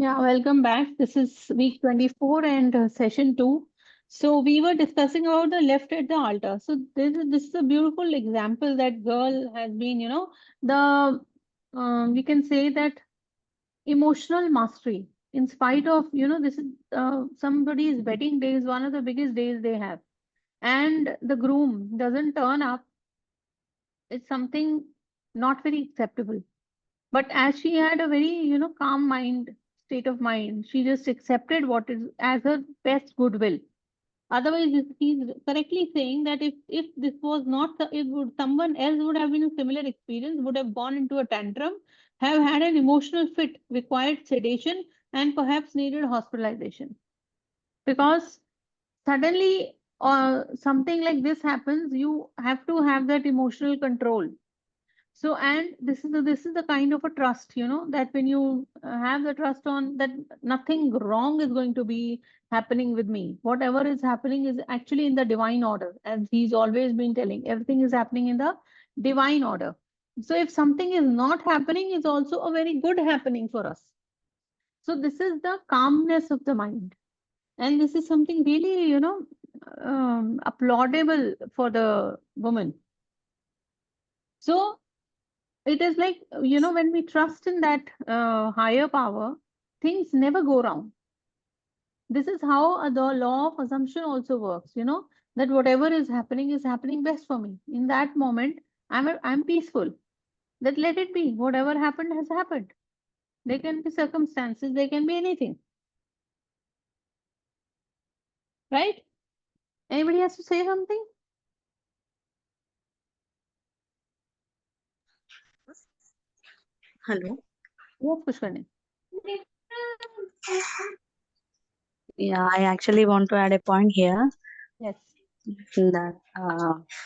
Yeah, welcome back. This is week 24 and session 2. So we were discussing about the left at the altar. So this is a beautiful example that girl has been, the we can say that emotional mastery in spite of, this is somebody's wedding day is one of the biggest days they have. And the groom doesn't turn up. It's something not very acceptable. But as she had a very, calm state of mind, she just accepted what is as her best goodwill. Otherwise, he's correctly saying that if this was not, it would someone else would have been a similar experience, would have gone into a tantrum, have had an emotional fit, required sedation, and perhaps needed hospitalization. Because suddenly, something like this happens, you have to have that emotional control. So, and this is the kind of a trust, that when you have the trust on that nothing wrong is going to be happening with me. Whatever is happening is actually in the divine order, as he's always been telling. Everything is happening in the divine order. So, if something is not happening, is also a very good happening for us. So, this is the calmness of the mind, and this is something really, applaudable for the woman. So it is like, when we trust in that higher power, things never go wrong. This is how the law of assumption also works, that whatever is happening best for me. In that moment, I'm peaceful. That let it be. Whatever happened has happened. There can be circumstances, there can be anything. Right? Anybody has to say something? Hello. Yes, Pushkani. Yeah, I actually want to add a point here Yes. that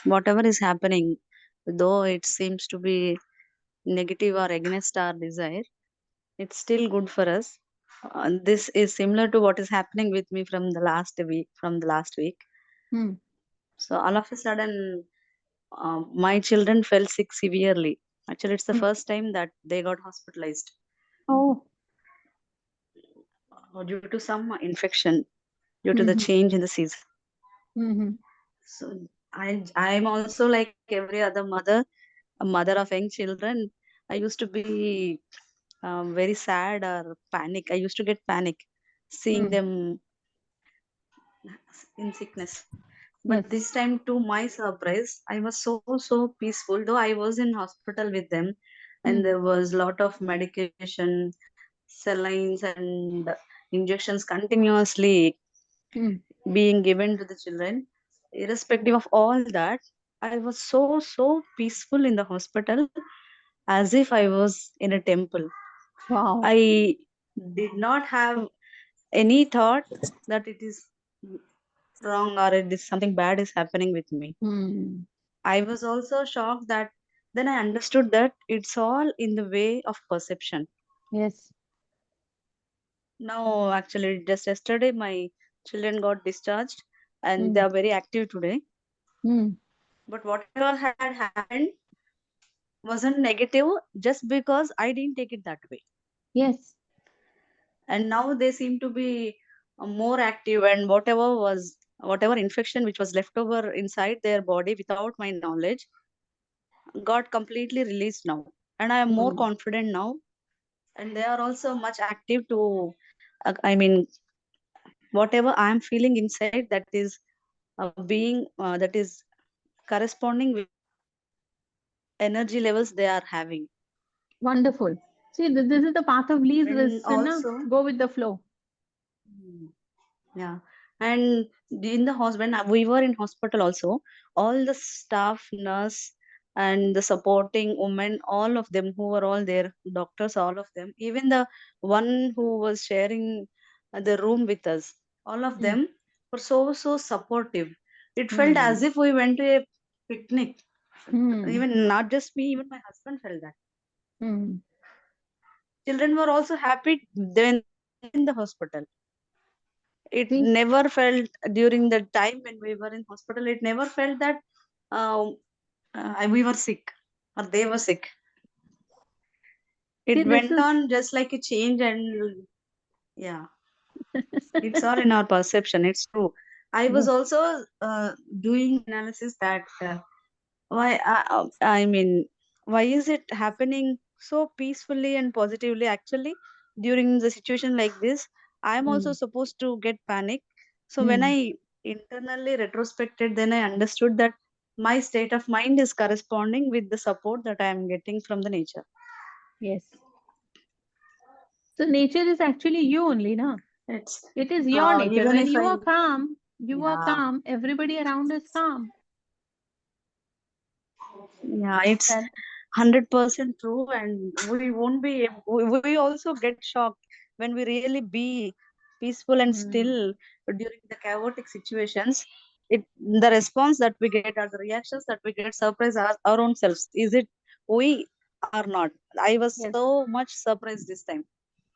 whatever is happening, though it seems to be negative or against our desire, it's still good for us. This is similar to what is happening with me from the last week. Hmm. So all of a sudden, my children fell sick severely. Actually, it's the Hmm. first time that they got hospitalized Oh. due to some infection due to the Mm-hmm. change in the season. Mm-hmm. So I'm also like every other mother, a mother of young children. I used to be very sad or panic. I used to get panic seeing Hmm. them in sickness. But Yes. this time, to my surprise, I was so peaceful. Though I was in hospital with them, and Hmm. there was lot of medication, salines, and injections continuously Hmm. being given to the children. Irrespective of all that, I was so peaceful in the hospital as if I was in a temple. Wow. I did not have any thought that it is wrong or it is something bad is happening with me. Hmm. I was also shocked that then I understood that it's all in the way of perception. Yes. Now, actually, just yesterday, my children got discharged and they Hmm. are very active today. Hmm. But whatever had happened wasn't negative just because I didn't take it that way. Yes. And now they seem to be more active, and whatever infection which was left over inside their body without my knowledge got completely released now. And I am more Hmm. confident now, and they are also much active to, I mean, whatever I am feeling inside that is that is corresponding with energy levels they are having. Wonderful. See, this is the path of least And resistance. also, Go with the flow. mm, yeah, and in the hospital, when we were in hospital also, all the staff, nurse, and the supporting women, all of them who were all there, doctors, all of them, even the one who was sharing the room with us, all of Hmm. them were so supportive. It felt as Hmm. if we went to a picnic. Hmm. Even not just me, even my husband felt that. Hmm. Children were also happy when they were in the hospital. It See, never felt during the time when we were in hospital, it never felt that um, we were sick or they were sick. see, It this went is on just like a change, and Yeah, it's all in our perception. It's true. I was Yes. also doing analysis that why I mean, why is it happening so peacefully and positively? Actually, during the situation like this, I am also Mm. supposed to get panic. So when Mm. I internally retrospected, then I understood that my state of mind is corresponding with the support that I am getting from the nature. Yes. So nature is actually you only, na? It's It is your nature. even When if you I, are calm, you are yeah, calm. Everybody around is calm. yeah, it's That. 100% true, and we won't be. We also get shocked when we really be peaceful and Mm. still during the chaotic situations. It the response that we get or the reactions that we get surprise our own selves. Is it we or not? I was Yes. so much surprised this time.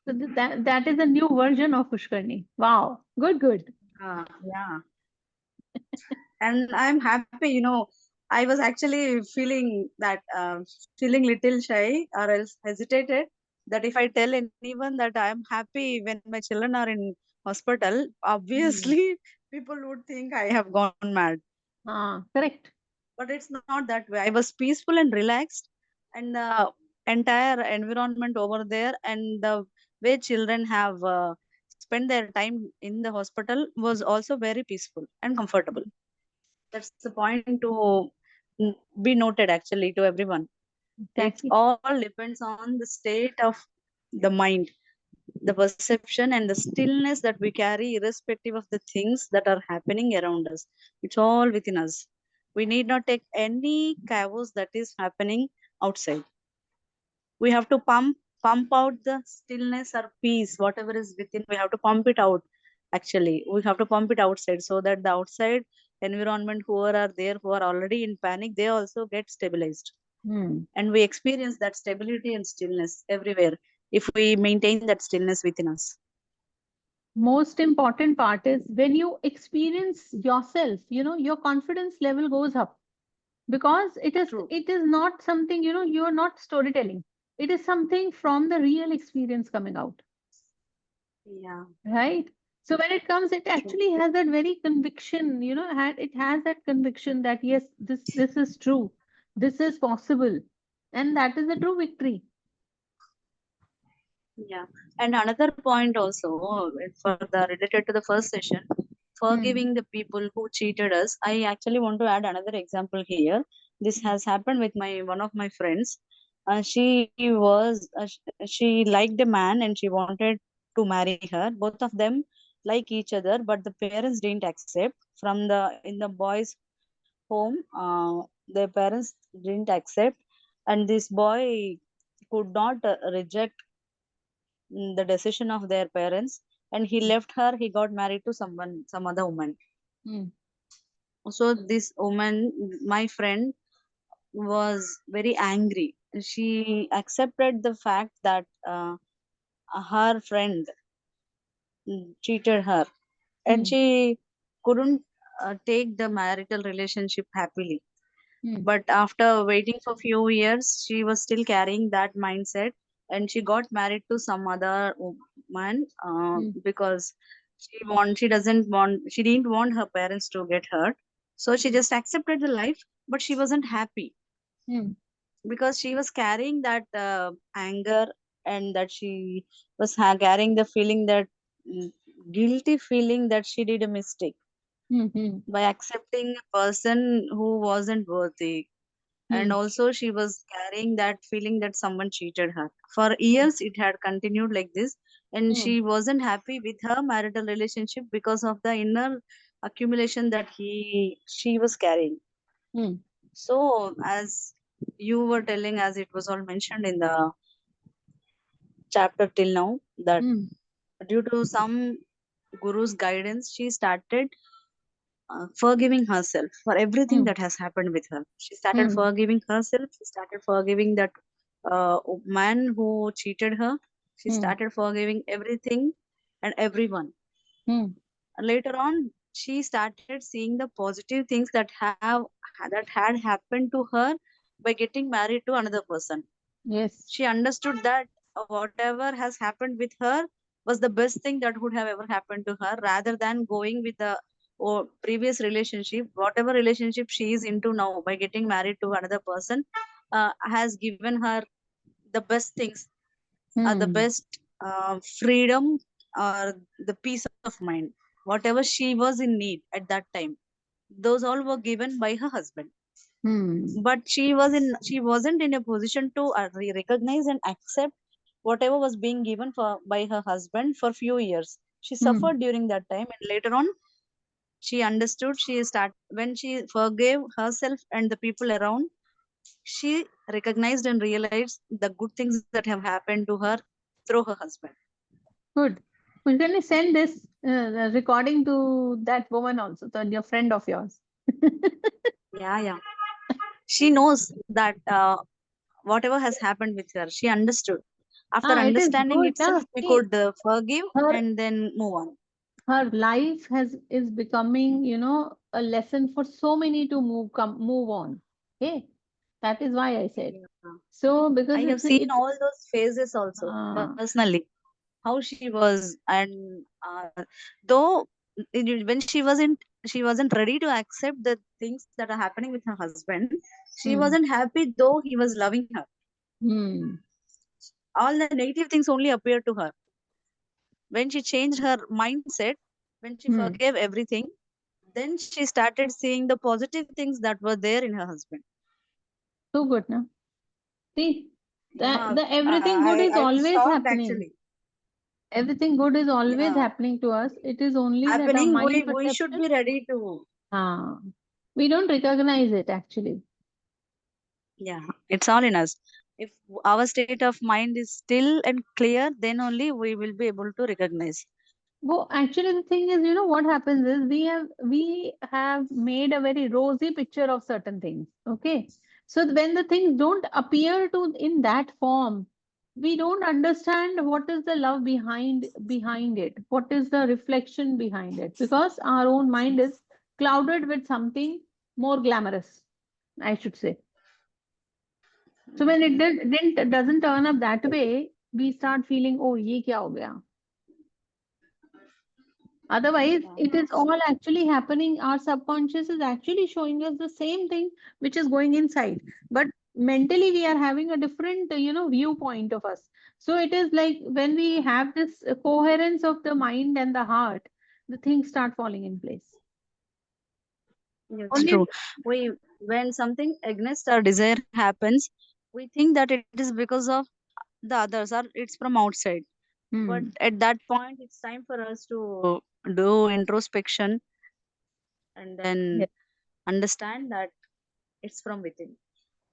So that is a new version of Pushkarni. Wow. Good, good. Yeah, and I'm happy. I was actually feeling that feeling little shy or else hesitated that if I tell anyone that I am happy when my children are in hospital, Mm. obviously people would think I have gone mad. Correct. But it's not that way. I was peaceful and relaxed, and the entire environment over there and the way children have spent their time in the hospital was also very peaceful and comfortable. That's the point to be noted actually to everyone. It's Exactly. all depends on the state of the mind, the perception and the stillness that we carry irrespective of the things that are happening around us. It's all within us. We need not take any chaos that is happening outside. We have to pump out the stillness or peace, whatever is within. We have to pump it out. Actually, we have to pump it outside so that the outside environment, whoever are there who are already in panic, they also get stabilized, Hmm. and we experience that stability and stillness everywhere if we maintain that stillness within us. Most important part is when you experience yourself, your confidence level goes up because it is True. it is not something, you are not storytelling. It is something from the real experience coming out, Yeah. right? So when it comes, it True. actually has that very conviction, it has that conviction that yes, this is true, this is possible, and that is a true victory. Yeah. And another point also, for the related to the first session, Hmm. forgiving the people who cheated us. I actually want to add another example here. This Hmm. has happened with my one of my friends. She liked a man and she wanted to marry her. Both of them like each other, but the parents didn't accept. From the in the boy's home, their parents didn't accept, and this boy could not reject the decision of their parents, and he left her. He got married to some other woman. Hmm. So this woman, my friend, was very angry. She accepted the fact that her friend cheated her, and Hmm. she couldn't take the marital relationship happily. Hmm. But after waiting for few years, she was still carrying that mindset, and she got married to some other woman Hmm. because she didn't want her parents to get hurt. So she Hmm. just accepted the life, but she wasn't happy Hmm. because she was carrying that anger, and that she was carrying the feeling that mm, guilty feeling that she did a mistake Hmm. Hmm. by accepting a person who wasn't worthy. And Hmm. also she was carrying that feeling that someone cheated her. For Hmm. years it had continued like this, and Hmm. she wasn't happy with her marital relationship because of the inner accumulation that he she was carrying. Hmm. So as you were telling, as it was all mentioned in the chapter till now, that Hmm. due to some guru's guidance, she started forgiving herself for everything Hmm. that has happened with her. She started Hmm. forgiving herself. She started forgiving that man who cheated her. She Hmm. started forgiving everything and everyone. Hmm. Later on, she started seeing the positive things that had happened to her by getting married to another person. Yes. She understood that whatever has happened with her was the best thing that would have ever happened to her, rather than going with the previous relationship. Whatever relationship she is into now, by getting married to another person, has given her the best things, the Hmm. best freedom, or the peace of mind. Whatever she was in need at that time, those all were given by her husband. Hmm. But she wasn't in a position to recognize and accept whatever was being given for by her husband for few years. She Hmm. suffered during that time, and later on she understood. She start When she forgave herself and the people around, she recognized and realized the good things that have happened to her through her husband. Good. We're going to send this recording to that woman also, to your friend of yours. Yeah. She knows that whatever has happened with her, she understood. After It is understanding good. itself, we See, could forgive her and then move on. her life is becoming, a lesson for so many to move on. Okay, that is why I said Yeah. so, I because have seen all those phases also uh, personally, how she was, and though when she wasn't ready to accept the things that are happening with her husband, she hmm, wasn't happy though he was loving her. hmm, All the negative things only appeared to her. When she changed her mindset, when she hmm. forgave everything, then she started seeing the positive things that were there in her husband. So good, now. See, Yeah, the everything good is I was always shocked happening. actually. Everything good is always Yeah, happening to us. It is only that our happening. mind We should perception, be ready to. uh, we don't recognize it actually. Yeah, it's all in us. If our state of mind is still and clear, then only we will be able to recognize. Well, actually, the thing is, what happens is we have made a very rosy picture of certain things. Okay, so when the things don't appear to in that form, we don't understand what is the love behind it. What is the reflection behind it? Because our own mind is clouded with something more glamorous, I should say. So when it doesn't turn up that way, we start feeling, oh, ye kya ho gaya? Otherwise, Yeah, it is all actually happening. Our subconscious is actually showing us the same thing which is going inside. But mentally, we are having a different, viewpoint of us. So it is like when we have this coherence of the mind and the heart, the things start falling in place. it's Only, true. We When something against our desire happens, we think that it is because of the others, or it's from outside. But hmm, at that point, it's time for us to do introspection and then yes, understand that it's from within.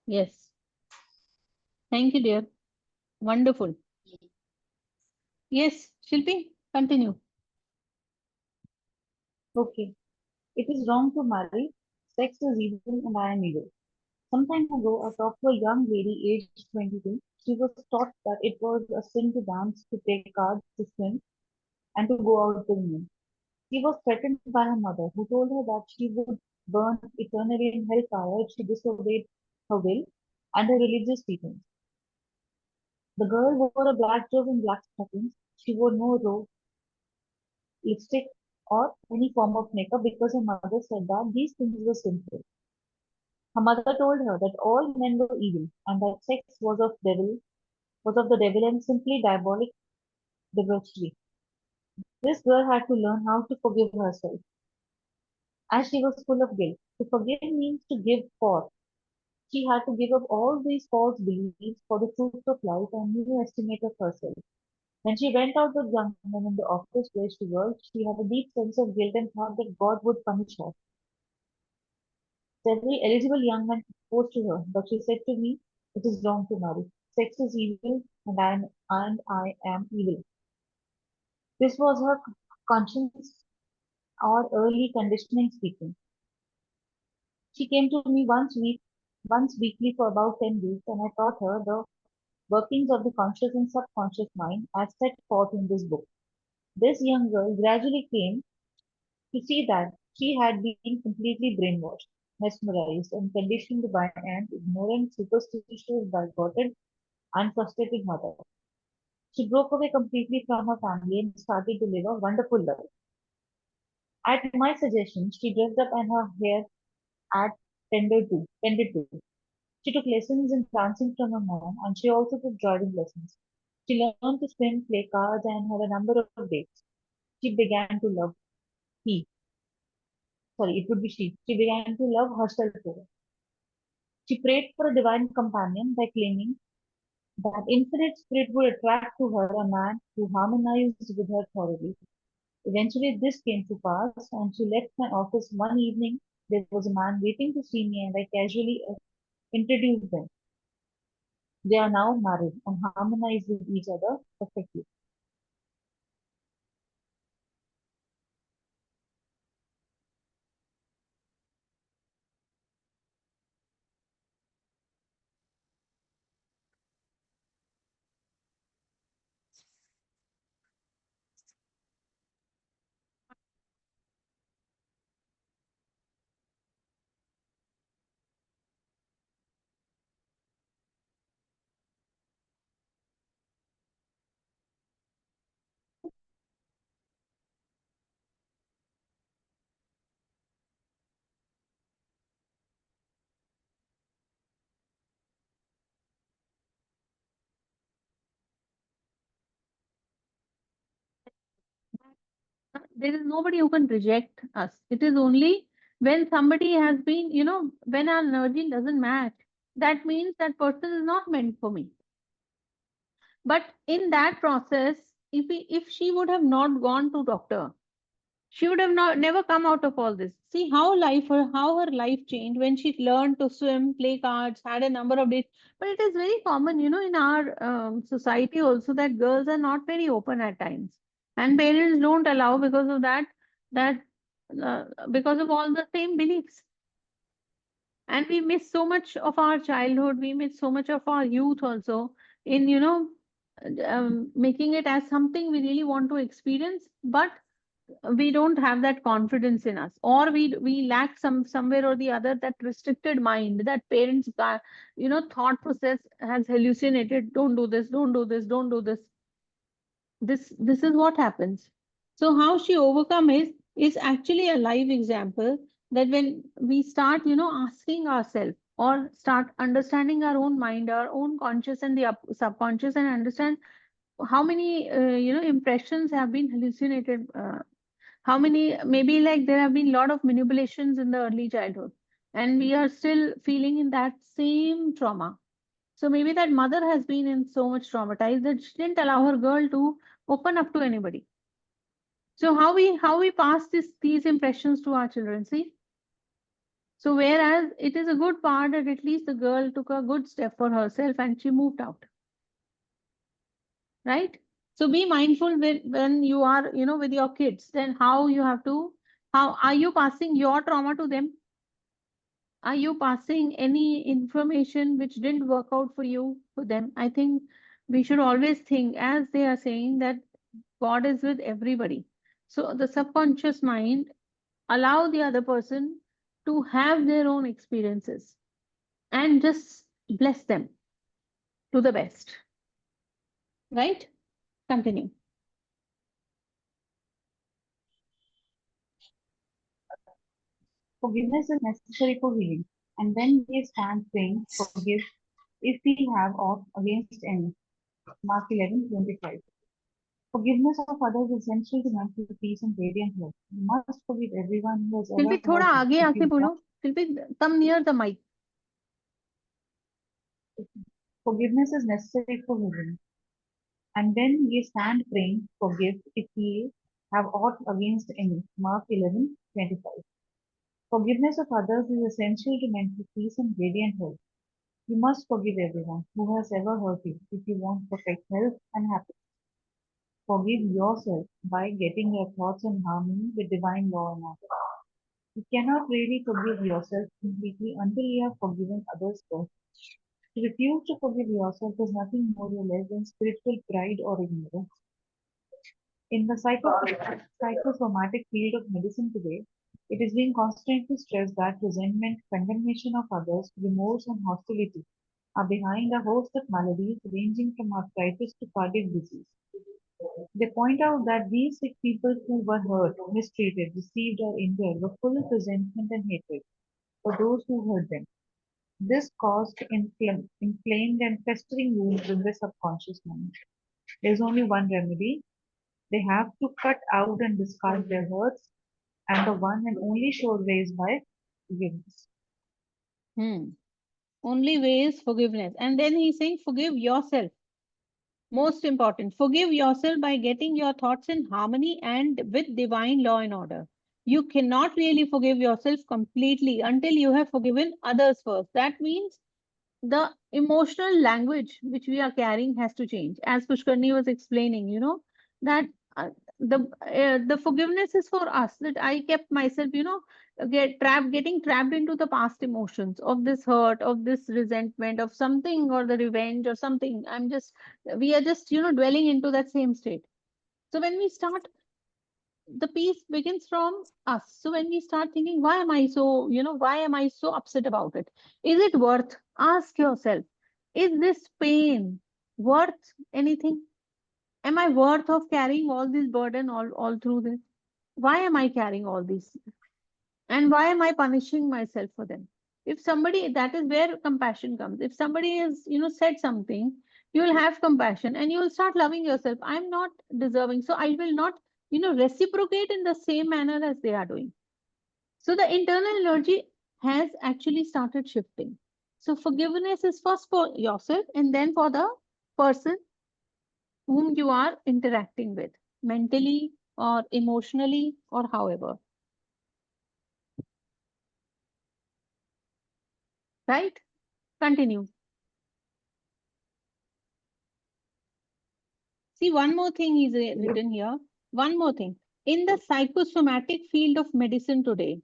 yes. Thank you, dear. Wonderful. Yes, Shilpi, continue. Okay, it is wrong to marry. Sex is evil and I am evil. Some time ago, I talked to a young lady aged 22. She was taught that it was a sin to dance, to play cards, to swim, and to go out with men. She was threatened by her mother, who told her that she would burn eternally in hellfire if she disobeyed her will and her religious teachings. The girl wore a black dress and black stockings. She wore no robe, lipstick, or any form of makeup because her mother said that these things were sinful. Her mother told her that all men were evil and that sex was of the devil and simply diabolic debauchery. This girl had to learn how to forgive herself, as she was full of guilt. To forgive means to give forth. She had to give up all these false beliefs for the truth of life and new estimate of herself. When she went out with young men in the office where she worked, she had a deep sense of guilt and thought that God would punish her. Several eligible young men proposed to her, but she said to me, "It is wrong to marry. Sex is evil, and I am evil." This was her conscience or early conditioning speaking. She came to me once weekly for about 10 weeks, and I taught her the workings of the conscious and subconscious mind as set forth in this book. This young girl gradually came to see that she had been completely brainwashed, mesmerized, and conditioned by an ignorant, superstitious, bigoted, and frustrated mother. She broke away completely from her family and started to live a wonderful life. At my suggestion, she dressed up and her hair at tended to. She took lessons in dancing from her mom, and she also took driving lessons. She learned to swim, play cards, and had a number of dates. She began to love he. Sorry, it would be she. She began to love herself over. She prayed for a divine companion by claiming that infinite spirit would attract to her a man who harmonized with her thoroughly. Eventually, this came to pass, and she left my office one evening. There was a man waiting to see me, and I casually introduced them. They are now married and harmonize with each other perfectly. There is nobody who can reject us. It is only when somebody has been, when our energy doesn't match, that means that person is not meant for me. But in that process, if she would have not gone to doctor, she would have never come out of all this. See how her life changed when she learned to swim, play cards, had a number of days. But it is very common, in our society also, that girls are not very open at times, and parents don't allow because of that because of all the same beliefs. And we miss so much of our childhood, we miss so much of our youth also in making it as something we really want to experience, but we don't have that confidence in us, or we lack somewhere or the other that restricted mind, that parents thought process has hallucinated. Don't do this, don't do this, don't do this. This is what happens. So how she overcome is actually a live example, that when we start asking ourselves, or start understanding our own mind, our own conscious and the subconscious, and understand how many impressions have been hallucinated, how many, maybe like there have been a lot of manipulations in the early childhood, and we are still feeling in that same trauma. So maybe that mother has been in so much traumatized that she didn't allow her girl to open up to anybody. So how we pass these impressions to our children, see? So whereas it is a good part that at least the girl took a good step for herself and she moved out, right? So be mindful when you are, with your kids, then how are you passing your trauma to them? Are you passing any information which didn't work out for you for them? I think we should always think, as they are saying, that God is with everybody. So the subconscious mind allow the other person to have their own experiences and just bless them to the best. Right? Continue. Forgiveness is necessary for healing, and then we stand praying, forgive if we have aught against any. Mark 11:25. Forgiveness of others is essential to mental peace and radiant life. You must forgive everyone who has ever शिल्पी थोड़ा hurt you. आगे If आके you बोलो. want, Shilpi, come near the mic. forgiveness is necessary for healing. And then we stand praying, forgive if we have aught against any. Mark 11:25. Forgiveness of others is essential to mental peace and radiant health. You must forgive everyone who has ever hurt you if you want perfect health and happiness. Forgive yourself by getting your thoughts in harmony with divine law and order. You cannot really forgive yourself completely until you have forgiven others first. To refuse to forgive yourself is nothing more or less than spiritual pride or ignorance. In the psychosomatic field of medicine today, it is being constantly stressed that resentment, condemnation of others, remorse, and hostility are behind a host of maladies ranging from arthritis to cardiac disease. They point out that these sick people who were hurt, mistreated, deceived, or injured were full of resentment and hatred for those who hurt them. This caused inflamed and festering wounds in their subconscious mind. There's only one remedy. They have to cut out and discard their hurts, and the one and only sure way is by forgiveness. Only way is forgiveness. And then he's saying, forgive yourself. Most important, forgive yourself by getting your thoughts in harmony and with divine law and order. You cannot really forgive yourself completely until you have forgiven others first. That means the emotional language which we are carrying has to change. As Pushkarni was explaining, that uh, the forgiveness is for us. That I kept myself, getting trapped into the past emotions of this hurt, of this resentment, of something, or the revenge, or something. We are just, dwelling into that same state. So when we start, the peace begins from us. So when we start thinking, why am I so upset about it? Is it worth? Ask yourself, is this pain worth anything? Am I worth of carrying all this burden all through this? Why am I carrying all these? And why am I punishing myself for them? If somebody, that is where compassion comes. If somebody has, said something, you will have compassion and you will start loving yourself. I'm not deserving, so I will not, reciprocate in the same manner as they are doing. So the internal energy has actually started shifting. So forgiveness is first for yourself and then for the person whom you are interacting with, mentally or emotionally or however. Right? Continue. See, one more thing is written here. One more thing. In the psychosomatic field of medicine today,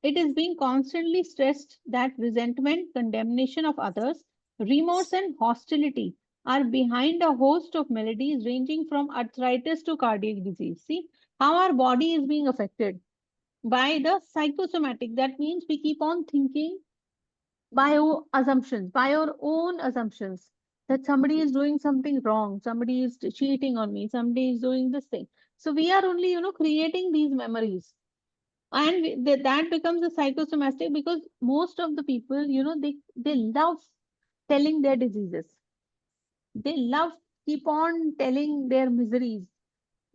it is being constantly stressed that resentment, condemnation of others, remorse, and hostility are behind a host of maladies ranging from arthritis to cardiac disease. See how our body is being affected by the psychosomatic. That means we keep on thinking by our own assumptions, that somebody is doing something wrong, somebody is cheating on me, somebody is doing this thing. So we are only, creating these memories. And that becomes a psychosomatic because most of the people, they love telling their diseases. They love keep on telling their miseries,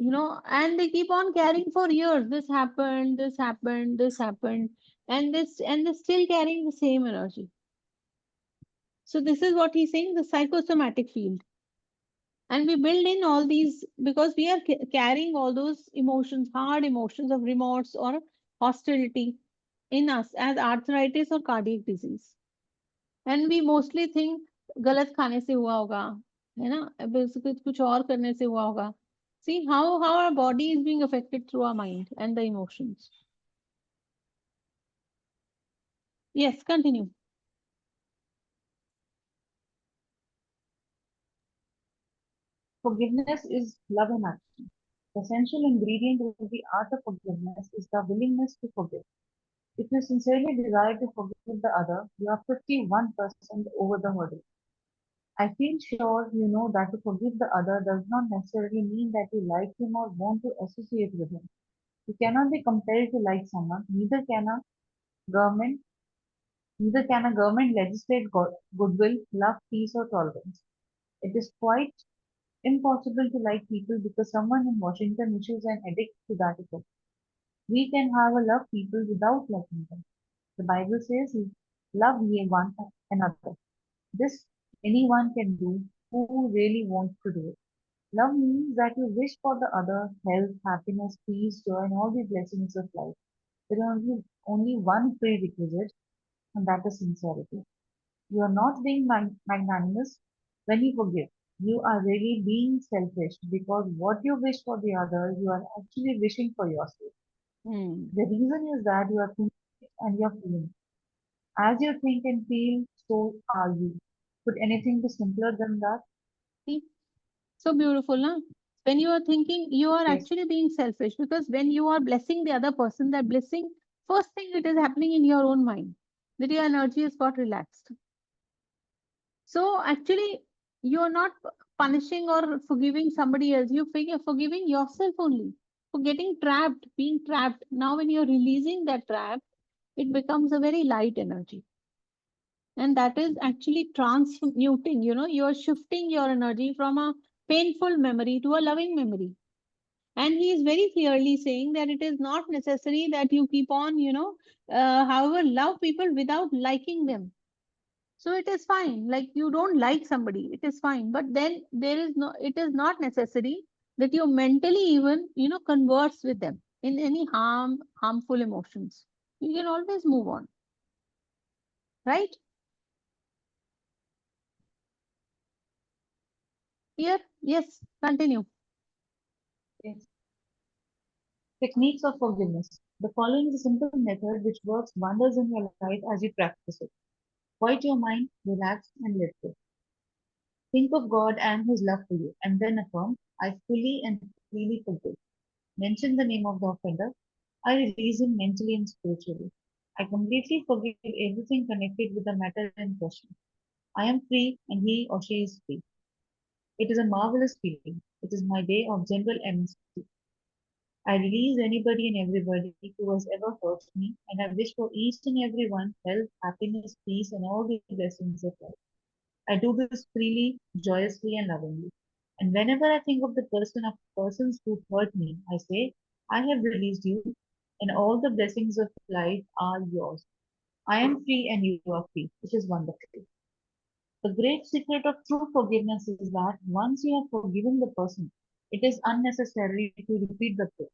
and they keep on carrying for years. This happened, this happened, this happened, and they're still carrying the same energy. So this is what he's saying, the psychosomatic field. And we build in all these because we are carrying all those emotions, hard emotions of remorse or hostility in us as arthritis or cardiac disease. And we mostly think गलत खाने से हुआ होगा, है ना? Basically कुछ और करने से हुआ होगा. See how our body is being affected through our mind and the emotions. Yes, continue. Forgiveness is love in action. The essential ingredient in the art of forgiveness is the willingness to forgive. If you sincerely desire to forgive the other, you are 51% over the hurdle. I feel sure you know that to forgive the other does not necessarily mean that you like him or want to associate with him. You cannot be compelled to like someone, government, neither can a government legislate goodwill, love, peace, or tolerance. It is quite impossible to like people because someone in Washington issues an edict to that effect. We can, however, love people without liking them. The Bible says, love ye one another. This anyone can do who really wants to do it. Love means that you wish for the other health, happiness, peace, joy, and all the blessings of life. There is only one prerequisite, and that is sincerity. You are not being magnanimous when you forgive. You are really being selfish because what you wish for the other, you are actually wishing for yourself. Hmm. The reason is that you are thinking and you are feeling. As you think and feel, so are you. Could anything be simpler than that? See, so beautiful, huh? When you are thinking, you are Yes. actually being selfish because when you are blessing the other person, that blessing, first thing it is happening in your own mind, that your energy has got relaxed. So actually, you're not punishing or forgiving somebody else. You're forgiving yourself only for getting trapped, being trapped. Now, when you're releasing that trap, it becomes a very light energy. And that is actually transmuting, you're shifting your energy from a painful memory to a loving memory. And he is very clearly saying that it is not necessary that you keep on, however, love people without liking them. So it is fine. Like you don't like somebody, it is fine. But then it is not necessary that you mentally even, converse with them in any harmful emotions. You can always move on, right? Here, yes, continue. Yes. Techniques of forgiveness. The following is a simple method which works wonders in your life as you practice it. Quiet your mind, relax, and let go. Think of God and His love for you, and then affirm, I fully and freely forgive. Mention the name of the offender. I release him mentally and spiritually. I completely forgive everything connected with the matter in question. I am free and he or she is free. It is a marvelous feeling. It is my day of general amnesty. I release anybody and everybody who has ever hurt me, and I wish for each and every one health, happiness, peace, and all the blessings of life. I do this freely, joyously, and lovingly. And whenever I think of the persons who hurt me, I say, I have released you, and all the blessings of life are yours. I am free and you are free, which is wonderful. The great secret of true forgiveness is that once you have forgiven the person, it is unnecessary to repeat the prayer.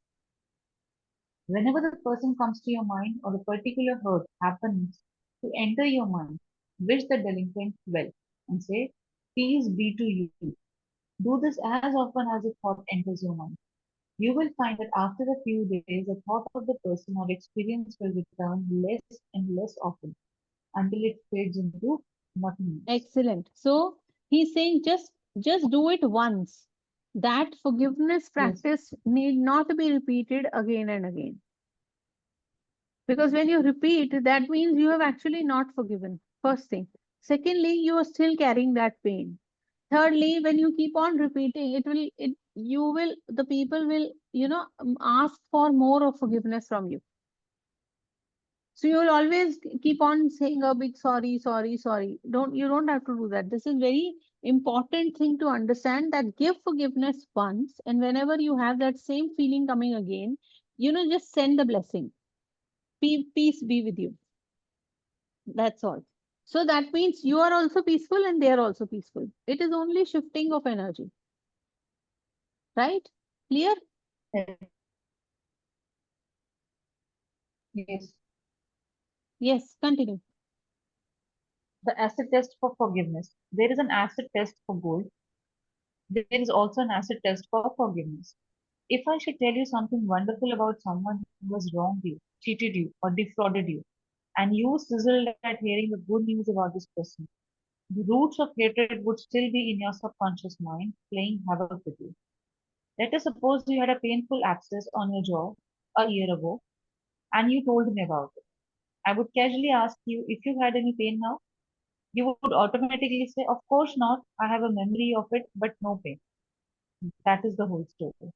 Whenever the person comes to your mind or a particular hurt happens to enter your mind, wish the delinquent well and say, Peace be to you. Do this as often as a thought enters your mind. You will find that after a few days, the thought of the person or experience will return less and less often until it fades into nothingness. Excellent. So he's saying just do it once. That forgiveness Yes, practice need not be repeated again and again. Because when you repeat, that means you have actually not forgiven. First thing. Secondly, you are still carrying that pain. Thirdly, when you keep on repeating, the people will, ask for more of forgiveness from you. So you will always keep on saying a big sorry, sorry, sorry. You don't have to do that. This is very important thing to understand that give forgiveness once, and whenever you have that same feeling coming again, just send the blessing. Peace be with you. That's all. So that means you are also peaceful and they are also peaceful. It is only shifting of energy, right? Clear? yes, yes. Yes, continue. The acid test for forgiveness. There is an acid test for gold. There is also an acid test for forgiveness. If I should tell you something wonderful about someone who has wronged you, cheated you, or defrauded you, and you sizzled at hearing the good news about this person, the roots of hatred would still be in your subconscious mind, playing havoc with you. Let us suppose you had a painful abscess on your jaw a year ago, and you told me about it. I would casually ask you if you had any pain now. You would automatically say, Of course not. I have a memory of it, but no pain. That is the whole story.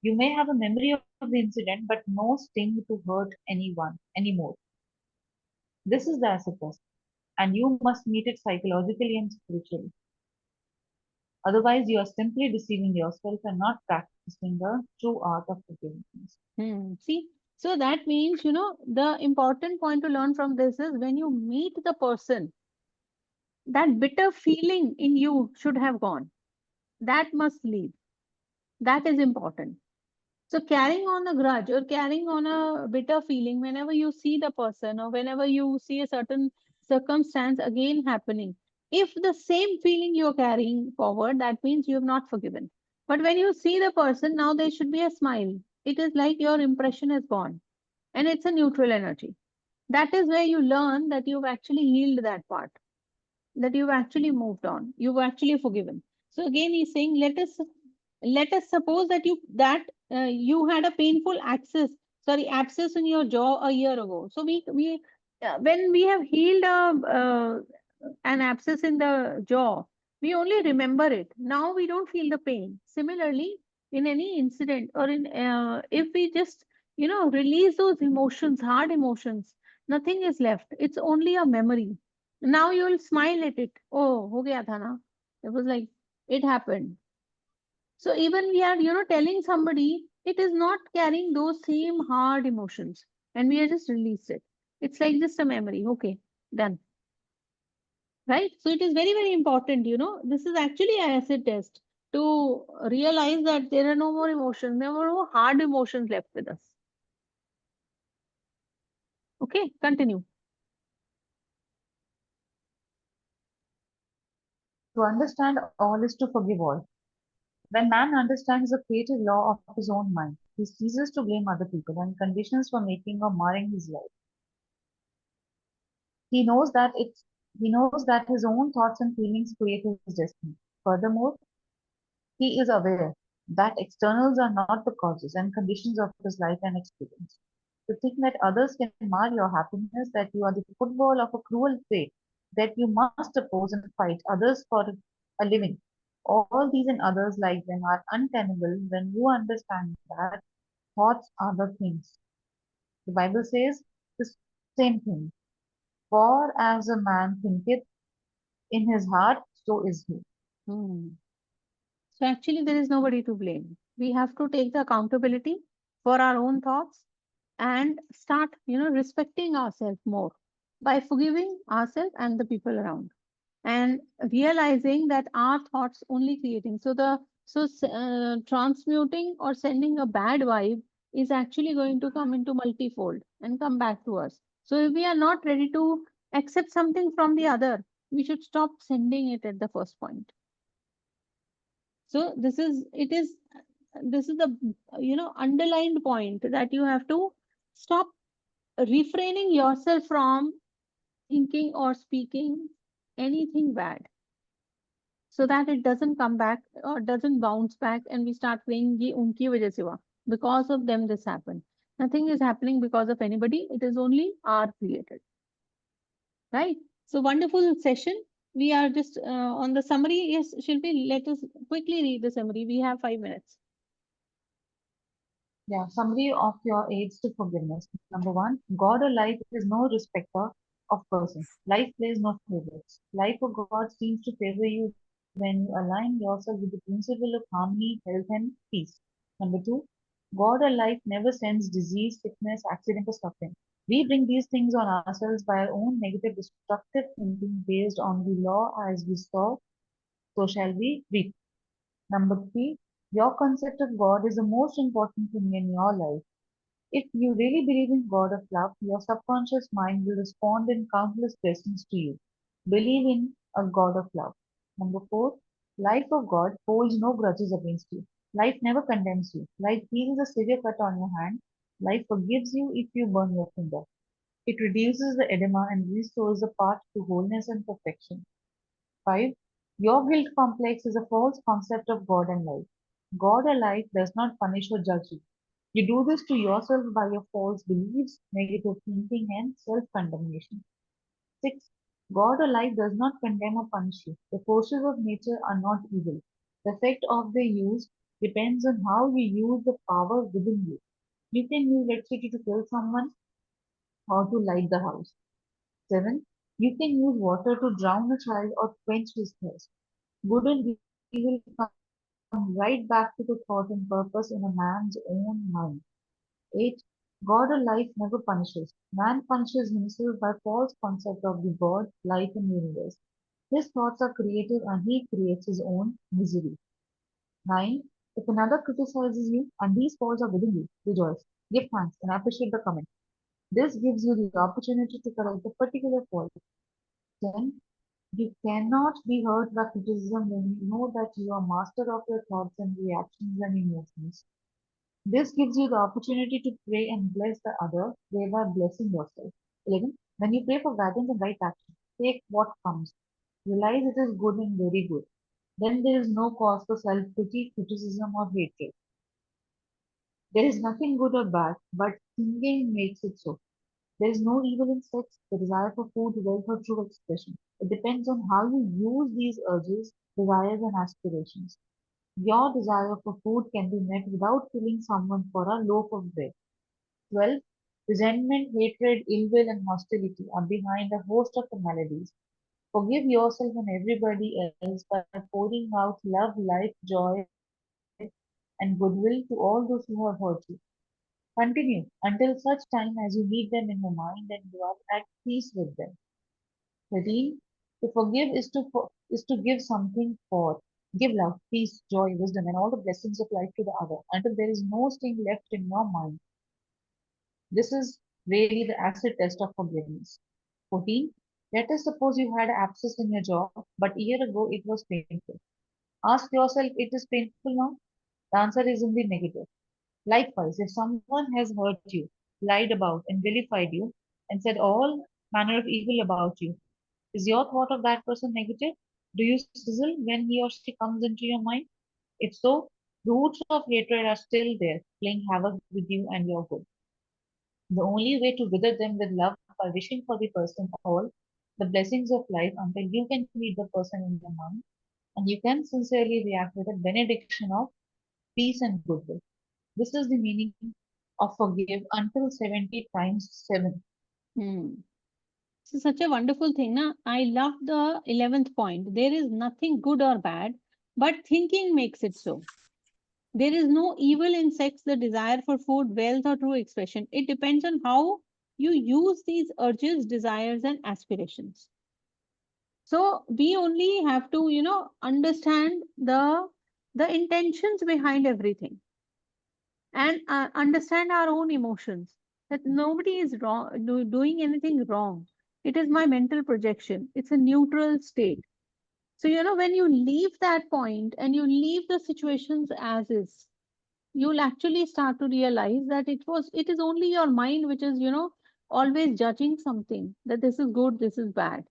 You may have a memory of the incident, but no sting to hurt anyone anymore. This is the acid test, and you must meet it psychologically and spiritually. Otherwise, you are simply deceiving yourself and not practicing the true art of forgiveness. See, so that means, the important point to learn from this is when you meet the person, that bitter feeling in you should have gone. That must leave. That is important. So carrying on a grudge or carrying on a bitter feeling whenever you see the person or whenever you see a certain circumstance again happening, if the same feeling you're carrying forward, that means you have not forgiven. But when you see the person, now there should be a smile. It is like your impression is gone and it's a neutral energy. That is where you learn that you've actually healed that part, that you've actually moved on, you've actually forgiven. So again, he's saying, let us suppose that you had a painful abscess in your jaw a year ago. So when we have healed an abscess in the jaw, we only remember it. Now we don't feel the pain. Similarly, in any incident or in if we just release those emotions, hard emotions, nothing is left. It's only a memory. Now you'll smile at it. Oh, ho gaya tha na. It was like it happened. So even we are, telling somebody, it is not carrying those same hard emotions, and we are just released it. It's like just a memory. Okay, done. Right? So it is very, very important, this is actually an acid test to realize that there are no more emotions, there are no hard emotions left with us. Okay, continue. To understand all is to forgive all. When man understands the creative law of his own mind, he ceases to blame other people and conditions for making or marring his life. He knows that it's he knows that his own thoughts and feelings create his destiny. Furthermore, he is aware that externals are not the causes and conditions of his life and experience. To think that others can mar your happiness, that you are the football of a cruel fate, that you must oppose and fight others for a living, all these and others like them are untenable when you understand that thoughts are the things. The Bible says the same thing. For as a man thinketh in his heart, so is he. Hmm. So actually, there is nobody to blame. We have to take the accountability for our own thoughts and start, respecting ourselves more by forgiving ourselves and the people around, and realizing that our thoughts only creating. So transmuting or sending a bad vibe is actually going to come into multifold and come back to us. So if we are not ready to accept something from the other, we should stop sending it at the first point. So this is the underlined point that you have to stop refraining yourself from thinking or speaking anything bad, so that it doesn't come back or doesn't bounce back and we start saying ye unki wajah se hua, because of them this happened. Nothing is happening because of anybody, it is only our created. Right? So wonderful session. We are just on the summary. Yes, Shilpi, let us quickly read the summary. We have 5 minutes. Yeah, summary of your aids to forgiveness. Number one, God or life is no respecter of persons. Life plays no favorites. Life of God seems to favor you when you align yourself with the principle of harmony, health, and peace. Number two, God or life never sends disease, sickness, accident, or suffering. We bring these things on ourselves by our own negative, destructive thinking based on the law as we sow, so shall we reap. Number three, your concept of God is the most important thing in your life. If you really believe in God of love, your subconscious mind will respond in countless blessings to you. Believe in a God of love. Number four, life of God holds no grudges against you. Life never condemns you. Life heals a severe cut on your hand. Life forgives you if you burn your finger. It reduces the edema and restores the path to wholeness and perfection. 5. Your guilt complex is a false concept of God and life. God or life does not punish or judge you. You do this to yourself by your false beliefs, negative thinking, and self condemnation. 6. God or life does not condemn or punish you. The forces of nature are not evil. The effect of their use depends on how you use the power within you. You can use electricity to kill someone or to light the house. 7. You can use water to drown a child or quench his thirst. Good and evil come right back to the thought and purpose in a man's own mind. 8. God or life never punishes. Man punishes himself by false concept of the God, life and universe. His thoughts are creative and he creates his own misery. 9. If another criticizes you and these faults are within you, rejoice, give thanks and appreciate the comment. This gives you the opportunity to correct the particular fault. 10. You cannot be hurt by criticism when you know that you are master of your thoughts and reactions and emotions. This gives you the opportunity to pray and bless the other, thereby blessing yourself. 11. When you pray for guidance and right action, take what comes. Realize it is good and very good. Then there is no cause for self-pity, criticism, or hatred. There is nothing good or bad, but thinking makes it so. There is no evil in sex, the desire for food, wealth, or true expression. It depends on how you use these urges, desires, and aspirations. Your desire for food can be met without killing someone for a loaf of bread. 12. Resentment, hatred, ill will, and hostility are behind a host of the maladies. Forgive yourself and everybody else by pouring out love, life, joy, and goodwill to all those who have hurt you. Continue until such time as you meet them in your mind and you are at peace with them. 13. To forgive is to give something for. Give love, peace, joy, wisdom, and all the blessings of life to the other until there is no sting left in your mind. This is really the acid test of forgiveness. 14. Let us suppose you had abscess in your jaw, but a year ago it was painful. Ask yourself, it is painful now? The answer is in the negative. Likewise, if someone has hurt you, lied about, and vilified you, and said all manner of evil about you, is your thought of that person negative? Do you sizzle when he or she comes into your mind? If so, the roots of hatred are still there, playing havoc with you and your good. The only way to wither them with love by wishing for the person all the blessings of life until you can meet the person in your mind and you can sincerely react with a benediction of peace and goodwill. This is the meaning of forgive until 70 times 7. Hmm. This is such a wonderful thing. Na? I love the 11th point. There is nothing good or bad, but thinking makes it so. There is no evil in sex, the desire for food, wealth, or true expression. It depends on how you use these urges, desires, and aspirations. So we only have to, understand the intentions behind everything and understand our own emotions. That nobody is wrong, doing anything wrong. It is my mental projection. It's a neutral state. So, when you leave that point and you leave the situations as is, you'll actually start to realize that it is only your mind which is, always judging something that this is good, this is bad,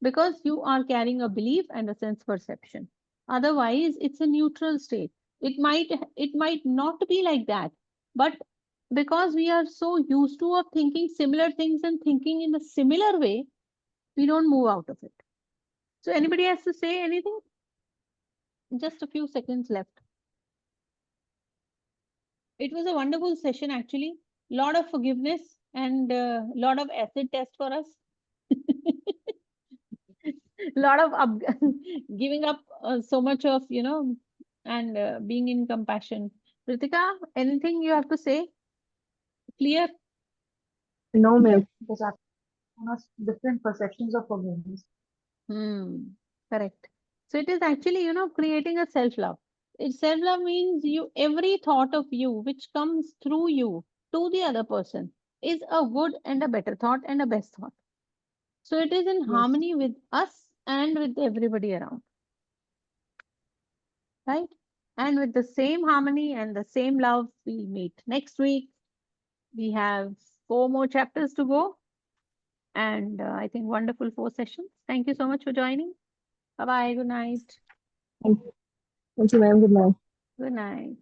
because you are carrying a belief and a sense perception. Otherwise, it's a neutral state. It might not be like that, but because we are so used to of thinking similar things and thinking in a similar way, we don't move out of it. So anybody has to say anything? Just a few seconds left. It was a wonderful session, actually. Lot of forgiveness and a lot of acid test for us. Lot of giving up so much of, and being in compassion. Ritika, anything you have to say? Clear? No, ma'am. Because I have different perceptions of forgiveness. Correct. So it is actually, creating a self-love. Self-love means every thought of you which comes through you to the other person is a good and a better thought and a best thought. So it is in Yes. harmony with us and with everybody around. Right? And with the same harmony and the same love, we meet next week. We have 4 more chapters to go. And I think wonderful 4 sessions. Thank you so much for joining. Bye bye. Good night. Thank you, ma'am. Good night. Good night.